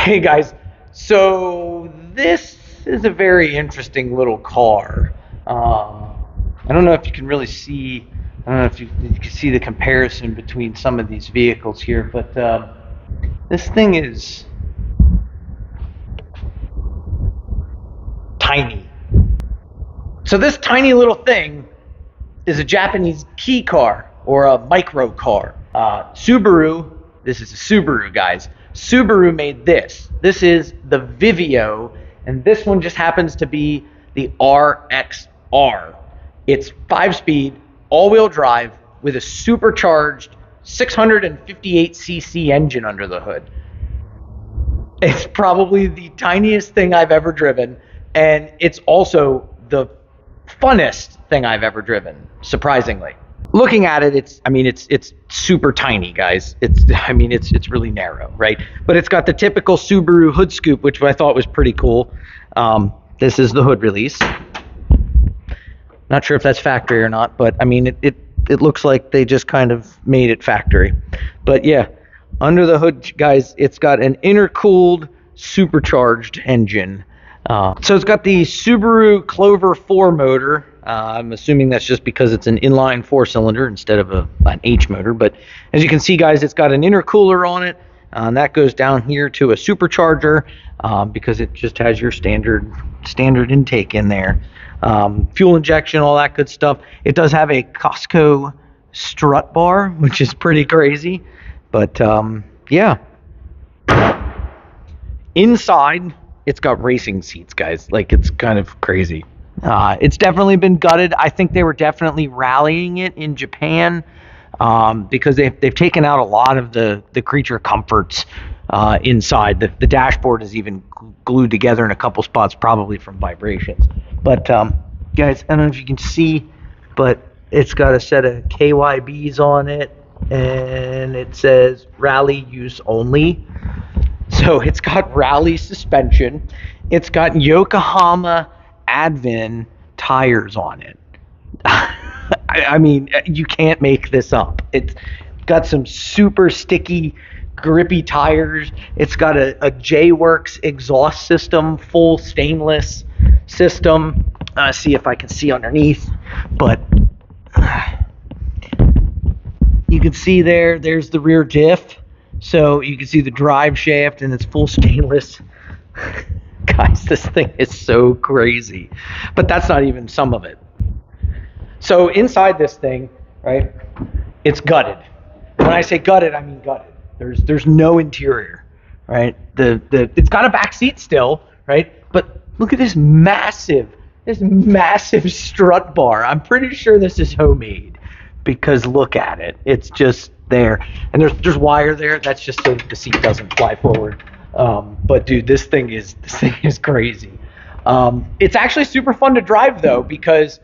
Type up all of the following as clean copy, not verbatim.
Hey guys, so this is a very interesting little car. I don't know if you can really see, I don't know if you can see the comparison between some of these vehicles here, but this thing is tiny. So this tiny little thing is a Japanese kei car or a micro car. Subaru, this is a Subaru, guys. Subaru made this. This is the Vivio, and this one just happens to be the RXR. It's 5-speed, all-wheel drive with a supercharged 658cc engine under the hood. It's probably the tiniest thing I've ever driven, and it's also the funnest thing I've ever driven, surprisingly. Looking at it, it's super tiny, guys. It's really narrow, right? But it's got the typical Subaru hood scoop, which I thought was pretty cool. This is the hood release. Not sure if that's factory or not, but it looks like they just kind of made it factory. But yeah, under the hood, guys, it's got an intercooled supercharged engine. So it's got the Subaru Clover 4 motor. I'm assuming that's just because it's an inline 4-cylinder instead of an H motor. But as you can see, guys, it's got an intercooler on it. And that goes down here to a supercharger because it just has your standard intake in there. Fuel injection, all that good stuff. It does have a Costco strut bar, which is pretty crazy. But yeah. Inside, it's got racing seats, guys. Like, it's kind of crazy. It's definitely been gutted. I think they were definitely rallying it in Japan because they've taken out a lot of the creature comforts inside. The dashboard is even glued together in a couple spots, probably from vibrations. But guys, I don't know if you can see, but it's got a set of KYBs on it, and it says rally use only. So it's got rally suspension. It's got Yokohama Advin tires on it. You can't make this up. It's got some super sticky, grippy tires. It's got a J-Works exhaust system, full stainless system. See if I can see underneath, but you can see there's the rear diff. So you can see the drive shaft, and it's full stainless. Guys, this thing is so crazy. But that's not even some of it. So inside this thing, right, it's gutted. When I say gutted, I mean gutted. There's no interior, right? It's got a back seat still, right? But look at this massive strut bar. I'm pretty sure this is homemade because look at it. It's just there, and there's wire there. That's just so the seat doesn't fly forward. But dude, this thing is crazy. It's actually super fun to drive though, because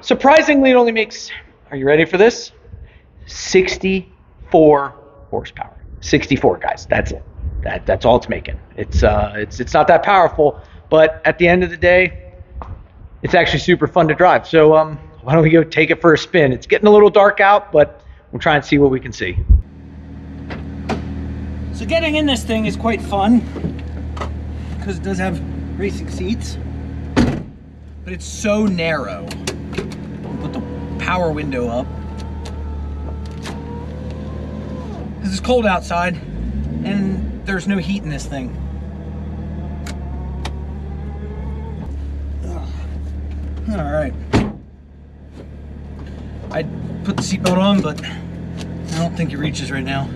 surprisingly it only makes, are you ready for this? 64 horsepower. 64, guys. That's it. That's all it's making. It's not that powerful, but at the end of the day, it's actually super fun to drive. So why don't we go take it for a spin? It's getting a little dark out, but we'll try and see what we can see. So getting in this thing is quite fun because it does have racing seats, but it's so narrow. Put the power window up. This is cold outside and there's no heat in this thing. All right. I put the seatbelt on, but I don't think it reaches right now.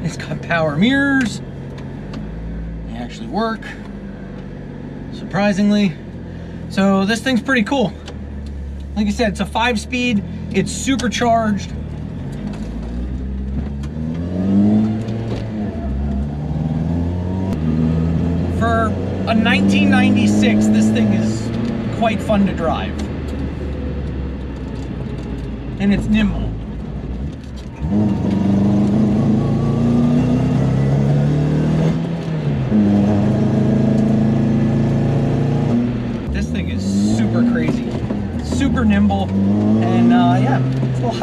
It's got power mirrors. They actually work, surprisingly. So this thing's pretty cool. Like I said, it's a 5-speed, it's supercharged. For a 1996, this thing is quite fun to drive. And it's nimble. This thing is super crazy, super nimble, and yeah, it's a little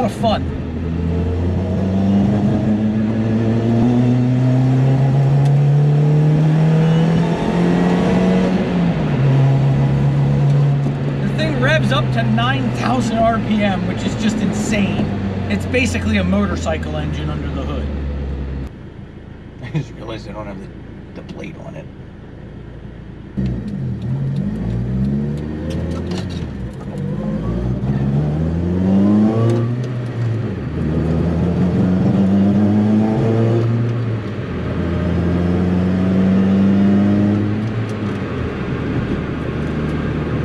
to 9,000 RPM, which is just insane. It's basically a motorcycle engine under the hood. I just realized I don't have the plate on it.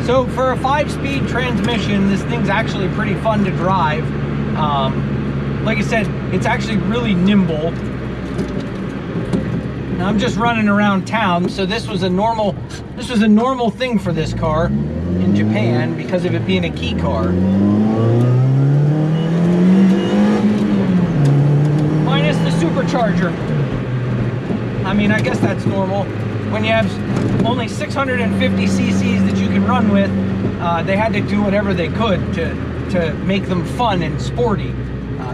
So for a 5-speed transmission, this thing's actually pretty fun to drive. Like I said, it's actually really nimble. Now I'm just running around town, so this was a normal thing for this car in Japan because of it being a key car. Minus the supercharger. I mean, I guess that's normal. When you have only 650 cc's that you can run with, they had to do whatever they could to make them fun and sporty.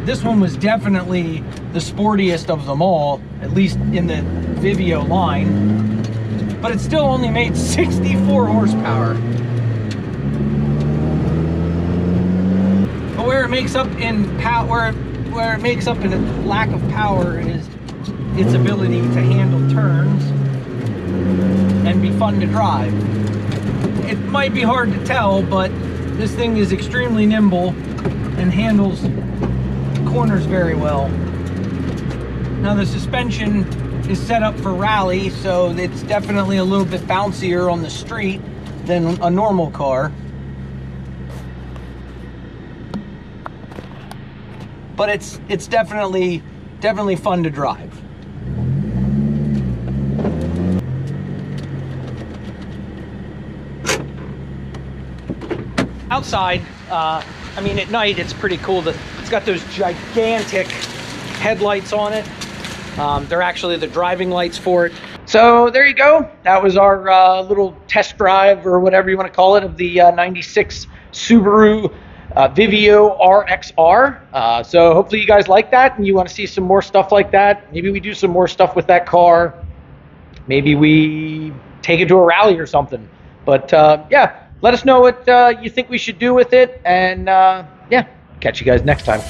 This one was definitely the sportiest of them all, at least in the Vivio line, but it still only made 64 horsepower. But where it makes up in power, where it makes up in a lack of power is its ability to handle turns and be fun to drive. It might be hard to tell, but this thing is extremely nimble and handles corners very well. Now the suspension is set up for rally, so it's definitely a little bit bouncier on the street than a normal car. But it's definitely fun to drive. Outside, I mean, at night it's pretty cool that it's got those gigantic headlights on it. They're actually the driving lights for it. So there you go. That was our little test drive, or whatever you want to call it, of the 96 Subaru Vivio RXR. So hopefully you guys like that and you want to see some more stuff like that. Maybe we do some more stuff with that car. Maybe we take it to a rally or something. But yeah, let us know what you think we should do with it. And yeah, catch you guys next time.